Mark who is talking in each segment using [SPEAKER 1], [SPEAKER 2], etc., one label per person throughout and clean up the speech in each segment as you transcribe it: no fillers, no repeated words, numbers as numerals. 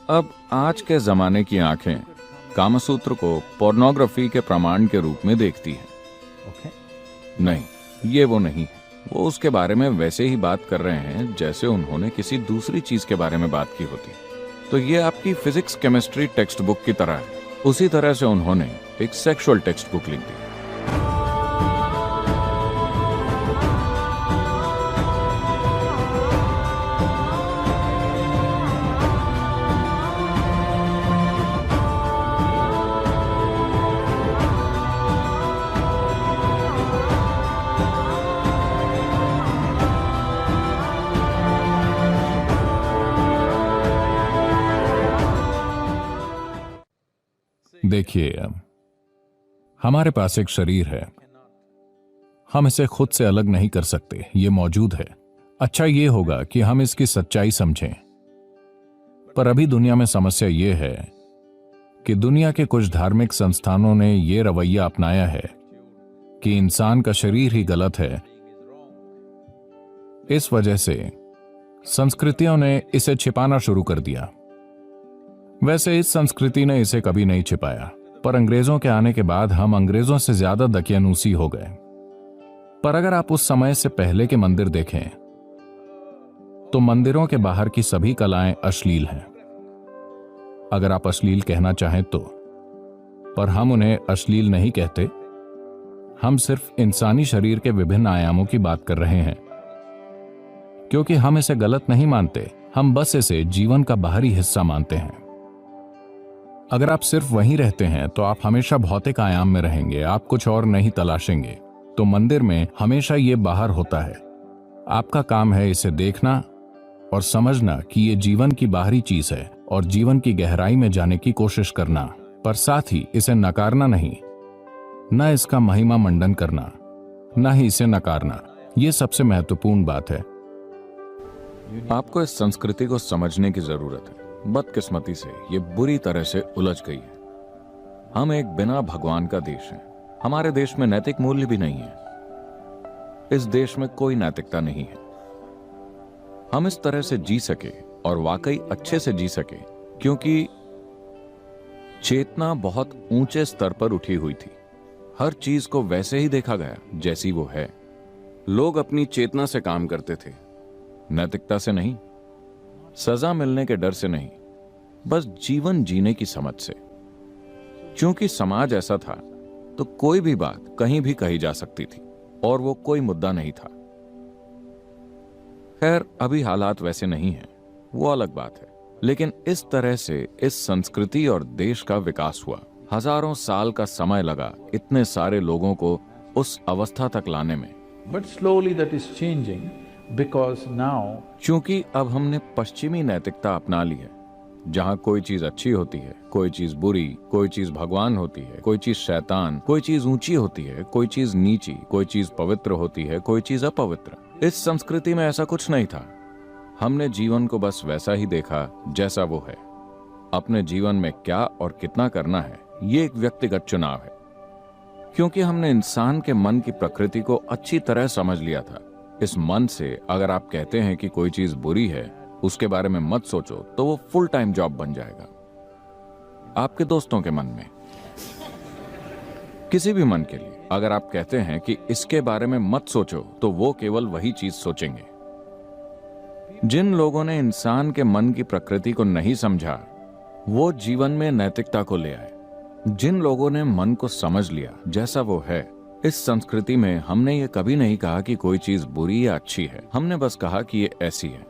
[SPEAKER 1] अब आज के जमाने की आंखें कामसूत्र को पोर्नोग्राफी के प्रमाण के रूप में देखती हैं। नहीं, ये वो नहीं है। वो उसके बारे में वैसे ही बात कर रहे हैं जैसे उन्होंने किसी दूसरी चीज के बारे में बात की होती। तो ये आपकी फिजिक्स केमिस्ट्री टेक्स्ट बुक की तरह है। उसी तरह से उन्होंने एक सेक्सुअल टेक्स्ट बुक लिख दी।
[SPEAKER 2] देखिए, हमारे पास एक शरीर है। हम इसे खुद से अलग नहीं कर सकते, ये मौजूद है। अच्छा ये होगा कि हम इसकी सच्चाई समझें। पर अभी दुनिया में समस्या ये है कि दुनिया के कुछ धार्मिक संस्थानों ने यह रवैया अपनाया है कि इंसान का शरीर ही गलत है। इस वजह से संस्कृतियों ने इसे छिपाना शुरू कर दिया। वैसे इस संस्कृति ने इसे कभी नहीं छिपाया, पर अंग्रेजों के आने के बाद हम अंग्रेजों से ज्यादा दकियानूसी हो गए। पर अगर आप उस समय से पहले के मंदिर देखें तो मंदिरों के बाहर की सभी कलाएं अश्लील हैं, अगर आप अश्लील कहना चाहें तो। पर हम उन्हें अश्लील नहीं कहते, हम सिर्फ इंसानी शरीर के विभिन्न आयामों की बात कर रहे हैं। क्योंकि हम इसे गलत नहीं मानते, हम बस इसे जीवन का बाहरी हिस्सा मानते हैं। अगर आप सिर्फ वहीं रहते हैं तो आप हमेशा भौतिक आयाम में रहेंगे, आप कुछ और नहीं तलाशेंगे। तो मंदिर में हमेशा ये बाहर होता है। आपका काम है इसे देखना और समझना कि ये जीवन की बाहरी चीज है और जीवन की गहराई में जाने की कोशिश करना, पर साथ ही इसे नकारना नहीं, न इसका महिमा मंडन करना, न ही इसे नकारना। यह सबसे महत्वपूर्ण बात है।
[SPEAKER 1] आपको इस संस्कृति को समझने की जरूरत है। बदकिस्मती से ये बुरी तरह से उलझ गई है। हम एक बिना भगवान का देश हैं। हमारे देश में नैतिक मूल्य भी नहीं है। इस देश में कोई नैतिकता नहीं है। हम इस तरह से जी सके और वाकई अच्छे से जी सके क्योंकि चेतना बहुत ऊंचे स्तर पर उठी हुई थी। हर चीज को वैसे ही देखा गया जैसी वो है। लोग अपनी चेतना से काम करते थे, नैतिकता से नहीं, सजा मिलने के डर से नहीं, बस जीवन जीने की समझ से। क्योंकि समाज ऐसा था तो कोई भी बात कहीं भी कही जा सकती थी और वो कोई मुद्दा नहीं था। खैर, अभी हालात वैसे नहीं हैं, वो अलग बात है। लेकिन इस तरह से इस संस्कृति और देश का विकास हुआ। हजारों साल का समय लगा इतने सारे लोगों को उस अवस्था तक लाने में।
[SPEAKER 3] But slowly that is changing because now
[SPEAKER 1] क्योंकि अब हमने पश्चिमी नैतिकता अपना ली है, जहाँ कोई चीज अच्छी होती है, कोई चीज बुरी, कोई चीज भगवान होती है, कोई चीज शैतान, कोई चीज ऊंची होती है, कोई चीज नीची, कोई चीज पवित्र होती है, कोई चीज अपवित्र। इस संस्कृति में ऐसा कुछ नहीं था। हमने जीवन को बस वैसा ही देखा जैसा वो है। अपने जीवन में क्या और कितना करना है, ये एक व्यक्तिगत चुनाव है। क्योंकि हमने इंसान के मन की प्रकृति को अच्छी तरह समझ लिया था। इस मन से अगर आप कहते हैं कि कोई चीज बुरी है, उसके बारे में मत सोचो, तो वो फुल टाइम जॉब बन जाएगा। आपके दोस्तों के मन में, किसी भी मन के लिए अगर आप कहते हैं कि इसके बारे में मत सोचो, तो वो केवल वही चीज सोचेंगे। जिन लोगों ने इंसान के मन की प्रकृति को नहीं समझा, वो जीवन में नैतिकता को ले आए। जिन लोगों ने मन को समझ लिया जैसा वो है, इस संस्कृति में हमने ये कभी नहीं कहा कि कोई चीज बुरी या अच्छी है। हमने बस कहा कि ये ऐसी है।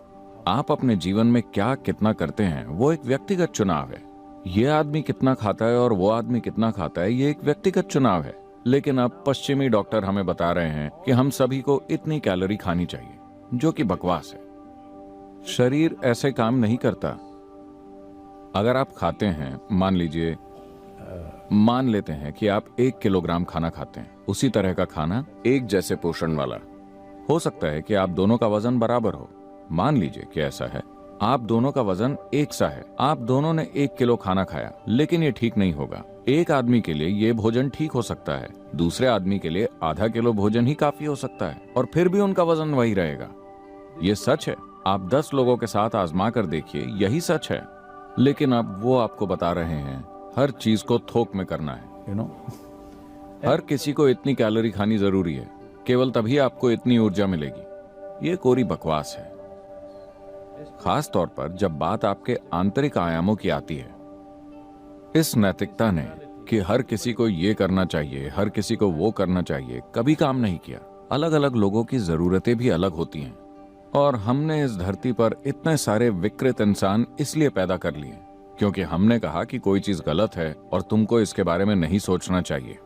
[SPEAKER 1] आप अपने जीवन में क्या कितना करते हैं, वो एक व्यक्तिगत चुनाव है। ये आदमी कितना खाता है और वो आदमी कितना खाता है, ये एक व्यक्तिगत चुनाव है। लेकिन अब पश्चिमी डॉक्टर हमें बता रहे हैं कि हम सभी को इतनी कैलोरी खानी चाहिए, जो कि बकवास है। शरीर ऐसे काम नहीं करता। अगर आप खाते हैं, मान लेते हैं कि आप 1 किलोग्राम खाना खाते हैं, उसी तरह का खाना, एक जैसे पोषण वाला। हो सकता है कि आप दोनों का वजन बराबर हो। मान लीजिए कि ऐसा है, आप दोनों का वजन एक सा है, आप दोनों ने 1 किलो खाना खाया, लेकिन ये ठीक नहीं होगा। एक आदमी के लिए ये भोजन ठीक हो सकता है, दूसरे आदमी के लिए आधा किलो भोजन ही काफी हो सकता है, और फिर भी उनका वजन वही रहेगा। ये सच है। आप 10 लोगों के साथ आजमा कर देखिए, यही सच है। लेकिन अब वो आपको बता रहे हैं हर चीज को थोक में करना है।
[SPEAKER 3] you know.
[SPEAKER 1] हर किसी को इतनी कैलोरी खानी जरूरी है, केवल तभी आपको इतनी ऊर्जा मिलेगी। ये कोरी बकवास है, खास तौर पर जब बात आपके आंतरिक आयामों की आती है। इस नैतिकता ने कि हर किसी को ये करना चाहिए, हर किसी को वो करना चाहिए, कभी काम नहीं किया। अलग अलग लोगों की जरूरतें भी अलग होती हैं, और हमने इस धरती पर इतने सारे विकृत इंसान इसलिए पैदा कर लिए क्योंकि हमने कहा कि कोई चीज गलत है और तुमको इसके बारे में नहीं सोचना चाहिए।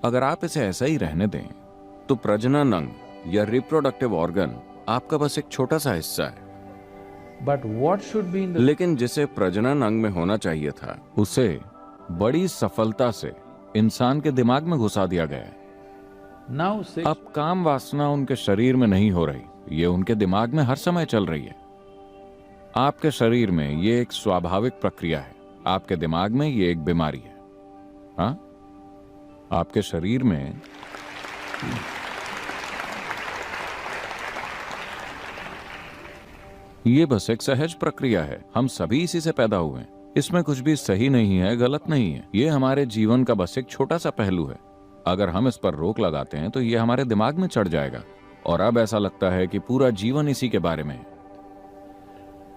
[SPEAKER 1] अगर आप इसे ऐसा ही रहने दें तो प्रजनन अंग या रिप्रोडक्टिव ऑर्गन आपका बस एक छोटा सा हिस्सा है।
[SPEAKER 3] But what should be in the
[SPEAKER 1] लेकिन जिसे प्रजनन अंग में होना चाहिए था, उसे बड़ी सफलता से इंसान के दिमाग में घुसा दिया गया है।
[SPEAKER 3] now sex
[SPEAKER 1] अब काम वासना उनके शरीर में नहीं हो रही, ये उनके दिमाग में हर समय चल रही है। आपके शरीर में ये एक स्वाभाविक प्रक्रिया है, आपके दिमाग में ये एक बीमारी है। हाँ, आपके शरीर में ये बस एक सहज प्रक्रिया है। हम सभी इसी से पैदा हुए हैं। इसमें कुछ भी सही नहीं है, गलत नहीं है। ये हमारे जीवन का बस एक छोटा सा पहलू है। अगर हम इस पर रोक लगाते हैं तो ये हमारे दिमाग में चढ़ जाएगा, और अब ऐसा लगता है कि पूरा जीवन इसी के बारे में है।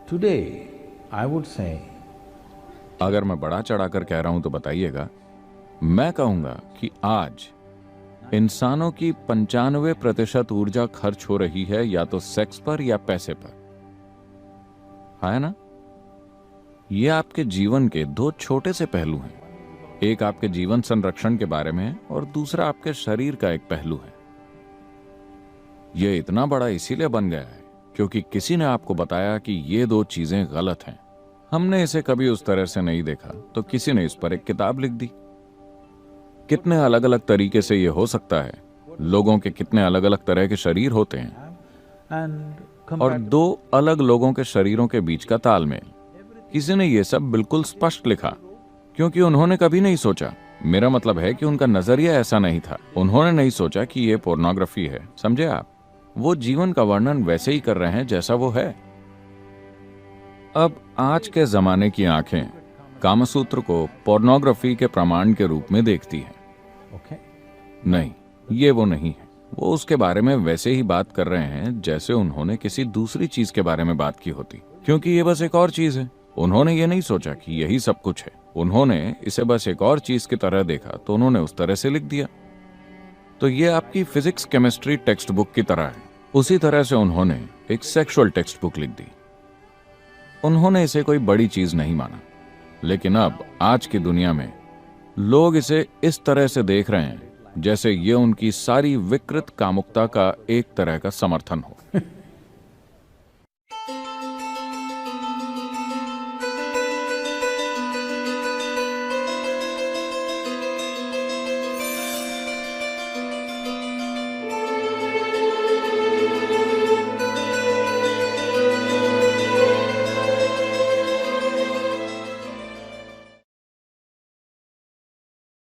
[SPEAKER 3] today I would say
[SPEAKER 1] अगर मैं बड़ा चढ़ाकर कह रहा हूं तो बताइएगा। मैं कहूंगा कि आज इंसानों की 95% ऊर्जा खर्च हो रही है या तो सेक्स पर या पैसे पर, है ना? ये आपके जीवन के दो छोटे से पहलू हैं। एक आपके जीवन संरक्षण के बारे में है और दूसरा आपके शरीर का एक पहलू है। यह इतना बड़ा इसीलिए बन गया है क्योंकि किसी ने आपको बताया कि ये दो चीजें गलत हैं। हमने इसे कभी उस तरह से नहीं देखा तो किसी ने इस पर एक किताब लिख दी। कितने अलग अलग तरीके से ये हो सकता है। लोगों के कितने अलग अलग तरह के शरीर होते हैं,
[SPEAKER 3] and
[SPEAKER 1] और दो अलग लोगों के शरीरों के बीच का तालमेल। किसी ने ये सब बिल्कुल स्पष्ट लिखा क्योंकि उन्होंने कभी नहीं सोचा, मेरा मतलब है कि उनका नजरिया ऐसा नहीं था। उन्होंने नहीं सोचा कि ये पोर्नोग्राफी है, समझे आप? वो जीवन का वर्णन वैसे ही कर रहे हैं जैसा वो है। अब आज के जमाने की आंखें कामसूत्र को पोर्नोग्राफी के प्रमाण के रूप में देखती हैं।
[SPEAKER 3] okay
[SPEAKER 1] नहीं, ये वो नहीं है। वो उसके बारे में वैसे ही बात कर रहे हैं जैसे उन्होंने किसी दूसरी चीज के बारे में बात की होती, क्योंकि ये बस एक और चीज है। उन्होंने ये नहीं सोचा कि यही सब कुछ है। उन्होंने इसे बस एक और चीज की तरह देखा तो उन्होंने उस तरह से लिख दिया। तो ये आपकी फिजिक्स केमिस्ट्री टेक्स्ट बुक की तरह है। उसी तरह से उन्होंने एक सेक्सुअल टेक्स्ट बुक लिख दी। उन्होंने इसे कोई बड़ी चीज नहीं माना, लेकिन अब आज की दुनिया में लोग इसे इस तरह से देख रहे हैं जैसे ये उनकी सारी विकृत कामुकता का एक तरह का समर्थन हो।